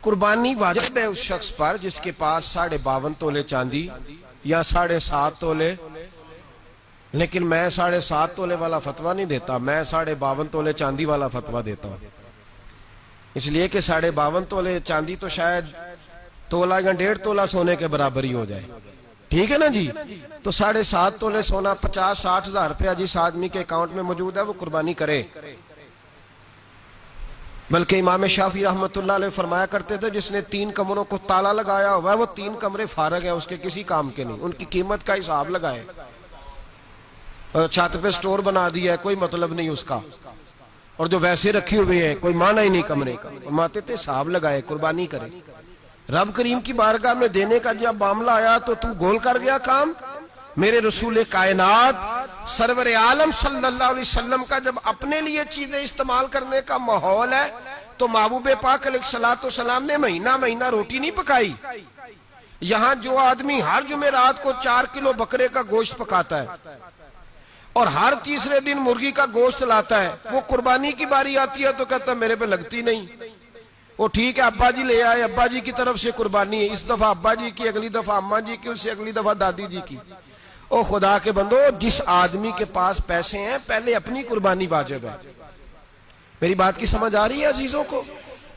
قربانی واجب ہے اس شخص پر جس کے پاس 52.5 تولے چاندی یا 7.5 تولے، لیکن میں 7.5 تولے والا فتویٰ نہیں دیتا، میں 52.5 تولے چاندی والا فتویٰ دیتا ہوں، اس لیے کہ 52.5 تولے چاندی تو شاید تولہ یا 1.5 تولہ سونے کے برابر ہی ہو جائے، ٹھیک ہے نا جی؟ تو 7.5 تولے سونا 50-60 ہزار روپیہ جس آدمی کے اکاؤنٹ میں موجود ہے وہ قربانی کرے۔ بلکہ امام شافعی رحمۃ اللہ علیہ فرمایا کرتے تھے جس نے 3 کمروں کو تالا لگایا ہوا ہے وہ 3 کمرے فارغ ہیں، اس کے کسی کام کے نہیں، ان کی قیمت کا حساب لگائے، چھت پہ سٹور بنا دیا ہے کوئی مطلب نہیں اس کا، اور جو ویسے رکھی ہوئے ہیں کوئی معنی ہی نہیں کمرے کا، فرماتے تھے حساب لگائے قربانی کرے۔ رب کریم کی بارگاہ میں دینے کا جب معاملہ آیا تو تو گول کر گیا کام۔ میرے رسول کائنات سرور عالم صلی اللہ علیہ وسلم کا جب اپنے لیے چیزیں استعمال کرنے کا ماحول ہے تو محبوب پاک علیہ الصلوۃ والسلام نے مہینہ روٹی نہیں پکائی۔ یہاں جو آدمی ہر جمعرات کو 4 کلو بکرے کا گوشت پکاتا ہے اور ہر تیسرے دن مرغی کا گوشت لاتا ہے، وہ قربانی کی باری آتی ہے تو کہتا ہے میرے پہ لگتی نہیں، وہ ٹھیک ہے ابا جی لے آئے، ابا جی کی طرف سے قربانی ہے، اس دفعہ ابا جی کی، اگلی دفعہ اماں جی کی، اس سے اگلی دفعہ دادی جی کی۔ او خدا کے بندو، جس آدمی کے پاس پیسے ہیں پہلے اپنی قربانی واجب ہے۔ میری بات کی سمجھ آ رہی ہے عزیزوں کو؟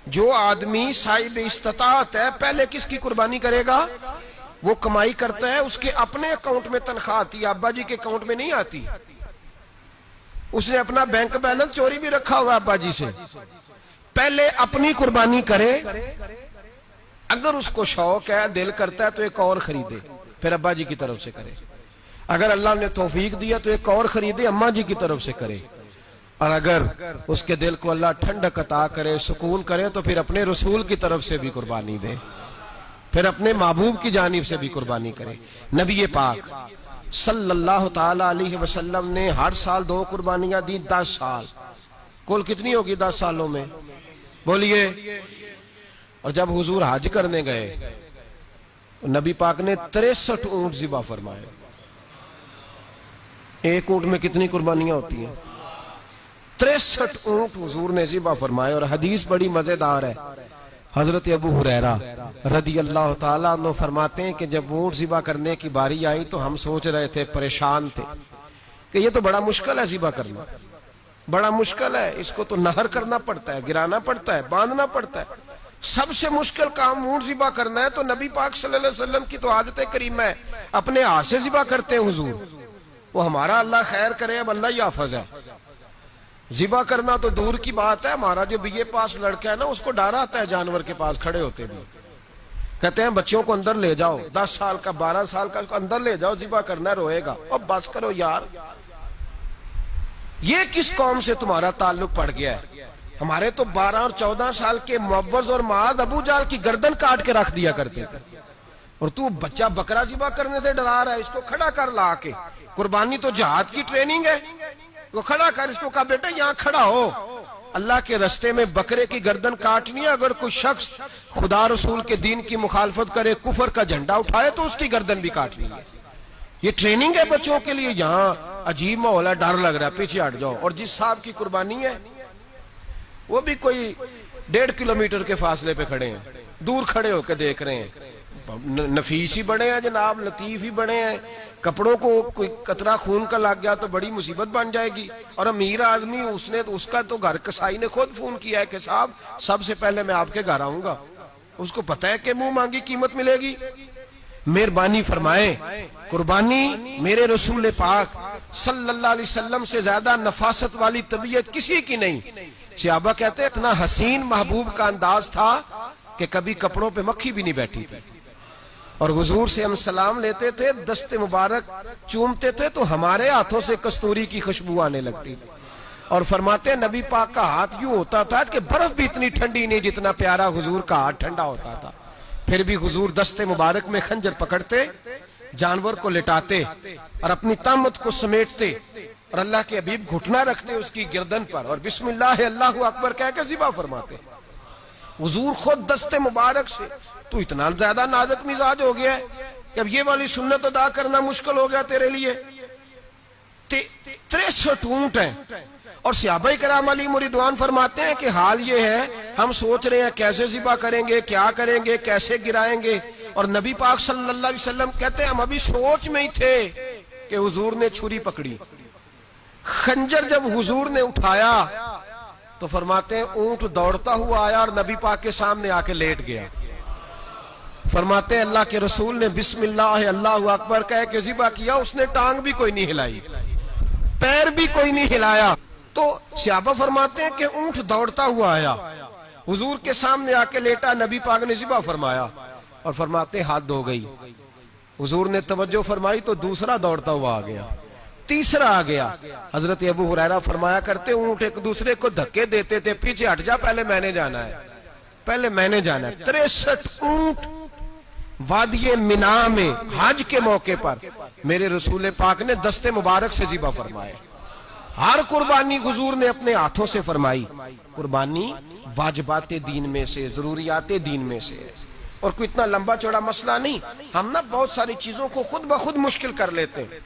جو آدمی صاحب استطاعت ہے پہلے کس کی قربانی کرے گا؟ وہ کمائی کرتا ہے، اس کے اپنے اکاؤنٹ میں تنخواہ آتی ہے، ابا جی کے اکاؤنٹ میں نہیں آتی۔ اس نے اپنا بینک بیلنس چوری بھی رکھا ہوا ابا جی سے، پہلے اپنی قربانی کرے، اگر اس کو شوق ہے دل کرتا ہے تو ایک اور خریدے پھر ابا جی کی طرف سے کرے، اگر اللہ نے توفیق دیا تو ایک اور خریدے اماں جی کی طرف سے کرے، اور اگر اس کے دل کو اللہ ٹھنڈک عطا کرے سکون کرے تو پھر اپنے رسول کی طرف سے بھی قربانی دے، پھر اپنے محبوب کی جانب سے بھی قربانی کرے۔ نبی پاک صلی اللہ تعالی علیہ وسلم نے ہر سال 2 قربانیاں دی، 10 سال، کل کتنی ہوگی 10 سالوں میں؟ بولیے۔ اور جب حضور حج کرنے گئے نبی پاک نے 63 اونٹ ذبح فرمائے۔ ایک اونٹ میں کتنی قربانیاں ہوتی ہیں؟ 63 اونٹ حضور نے ذبح فرمائے۔ اور حدیث بڑی مزیدار ہے، حضرت ابو ہریرہ رضی اللہ تعالیٰ عنہ فرماتے ہیں کہ جب اونٹ ذبح کرنے کی باری آئی تو ہم سوچ رہے تھے، پریشان تھے کہ یہ تو بڑا مشکل ہے ذبح کرنا، بڑا مشکل ہے، اس کو تو نہر کرنا پڑتا ہے، گرانا پڑتا ہے، باندھنا پڑتا ہے، سب سے مشکل کام اونٹ ذبح کرنا ہے۔ تو نبی پاک صلی اللہ علیہ وسلم کی تو عادت کریمہ ہے، اپنے ہاتھ سے ذبح کرتے ہیں حضور، وہ ہمارا اللہ خیر کرے، اب اللہ ہی حافظ ہے۔ ذبح کرنا تو دور کی بات ہے، ہمارا جو بی اے پاس لڑکا ہے نا اس کو ڈر آتا ہے جانور کے پاس کھڑے ہوتے بھی، کہتے ہیں بچوں کو اندر لے جاؤ، 10 سال کا 12 سال کا اس کو اندر لے جاؤ، ذبح کرنا روئے گا، اب بس کرو یار، یہ کس قوم سے تمہارا تعلق پڑ گیا ہے؟ ہمارے تو 12 اور 14 سال کے معوذ اور معاذ ابو جہل کی گردن کاٹ کے رکھ دیا کرتے تھے، اور تو بچہ بکرا ذبح کرنے سے ڈرا رہا ہے، اس کو کھڑا کر لا کے، قربانی تو جہاد کی ٹریننگ ہے، وہ کھڑا کر، اس کو کہا بیٹا یہاں کھڑا ہو، اللہ کے رستے میں بکرے کی گردن کاٹنی ہے، اگر کوئی شخص خدا رسول کے دین کی مخالفت کرے، کفر کا جھنڈا اٹھائے تو اس کی گردن بھی کاٹنی ہے، یہ ٹریننگ ہے بچوں کے لیے۔ یہاں عجیب ماحول ہے، ڈر لگ رہا ہے، پیچھے ہٹ جاؤ، اور جس صاحب کی قربانی ہے وہ بھی کوئی 1.5 کلومیٹر کے فاصلے پہ کھڑے ہیں، دور کھڑے ہو کے دیکھ رہے ہیں، نفیس ہی بڑے ہیں جناب، لطیف ہی بڑے ہیں، کپڑوں کو کوئی قطرہ خون کا لگ گیا تو بڑی مصیبت بن جائے گی، اور امیر آدمی اس کا تو گھر کسائی نے خود فون کیا ہے کہ صاحب سب سے پہلے میں آپ کے گھر آؤں گا، اس کو پتہ ہے کہ منہ مانگی قیمت ملے گی۔ مہربانی فرمائیں، قربانی میرے رسول پاک صلی اللہ علیہ وسلم سے زیادہ نفاست والی طبیعت کسی کی نہیں۔ صحابہ کہتے ہیں اتنا حسین محبوب کا انداز تھا کہ کبھی کپڑوں پہ مکھی بھی نہیں بیٹھی تھی، اور حضور سے ہم سلام لیتے تھے، دست مبارک چومتے تھے تو ہمارے ہاتھوں سے کستوری کی خوشبو آنے لگتی تھی، اور فرماتے ہیں نبی پاک کا ہاتھ یوں ہوتا تھا کہ برف بھی اتنی ٹھنڈی نہیں جتنا پیارا حضور کا ہاتھ ٹھنڈا ہوتا تھا، پھر بھی حضور دست مبارک میں خنجر پکڑتے، جانور کو لٹاتے اور اپنی طامت کو سمیٹتے، اور اللہ کے حبیب گھٹنا رکھتے اس کی گردن پر، اور بسم اللہ اللہ اکبر کہہ کے ذبح فرماتے۔ حضور خود دست مبارک سے، تو اتنا زیادہ نازک مزاج ہو گیا ہے کہ اب یہ والی سنت ادا کرنا مشکل ہو گیا تیرے لیے۔ 63 اونٹ ہیں، اور صحابہ کرام علیہم رضوان فرماتے ہیں کہ حال یہ ہے ہم سوچ رہے ہیں کیسے ذبح کریں گے، کیا کریں گے، کیسے گرائیں گے، اور نبی پاک صلی اللہ علیہ وسلم کہتے ہیں ہم ابھی سوچ میں ہی تھے کہ حضور نے چھری پکڑی، خنجر جب حضور نے اٹھایا تو فرماتے ہیں اونٹ دوڑتا ہوا آیا اور نبی پاک کے سامنے آ کے لیٹ گیا۔ فرماتے ہیں اللہ کے رسول نے بسم اللہ اللہ اکبر کہہ کے ذبح کیا، اس نے ٹانگ بھی کوئی نہیں ہلائی، پیر بھی کوئی نہیں ہلایا۔ تو صحابہ فرماتے ہیں کہ اونٹ دوڑتا ہوا آیا، حضور کے سامنے آ کے لیٹا، نبی پاک نے ذبح فرمایا اور فرماتے ہیں ہاتھ دھو گئی۔ حضور نے توجہ فرمائی تو دوسرا دوڑتا ہوا آ گیا، تیسرا آ گیا۔ حضرت ابو ہریرہ فرمایا کرتے اونٹ ایک دوسرے کو دھکے دیتے تھے، پیچھے ہٹ جا، پہلے میں نے جانا ہے، پہلے میں نے جانا ہے۔ 63 اونٹ وادی مینا میں حج کے موقع پر میرے رسول پاک نے دست مبارک سے ذبح فرمائے۔ ہر قربانی حضور نے اپنے ہاتھوں سے فرمائی۔ قربانی واجبات دین میں سے، ضروریات دین میں سے، اور کوئی اتنا لمبا چوڑا مسئلہ نہیں۔ ہم نا بہت ساری چیزوں کو خود بخود مشکل کر لیتے ہیں۔